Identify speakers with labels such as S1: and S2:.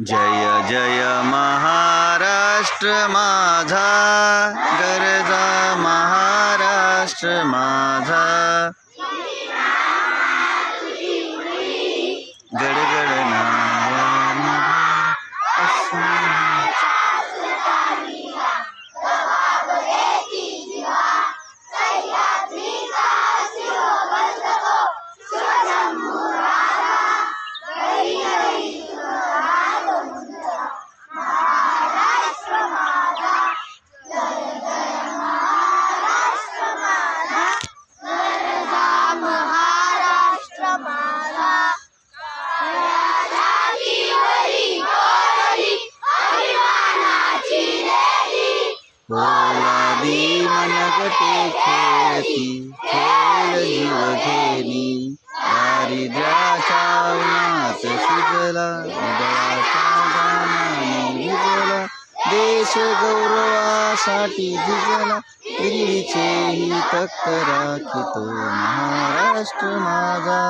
S1: जय जय महाराष्ट्र माझा, गरजा महाराष्ट्र माझा, गडगडणाऱ्या पोलादी मनगटे खेळती, खेळ जीव घेणी, दारिद्र्याच्या उन्हात शिजला, उदयाच्या गाण्याने भिजला, देश गौरवासाठी झिजला, दिल्लीचेही तख्त राखितो महाराष्ट्र माझा.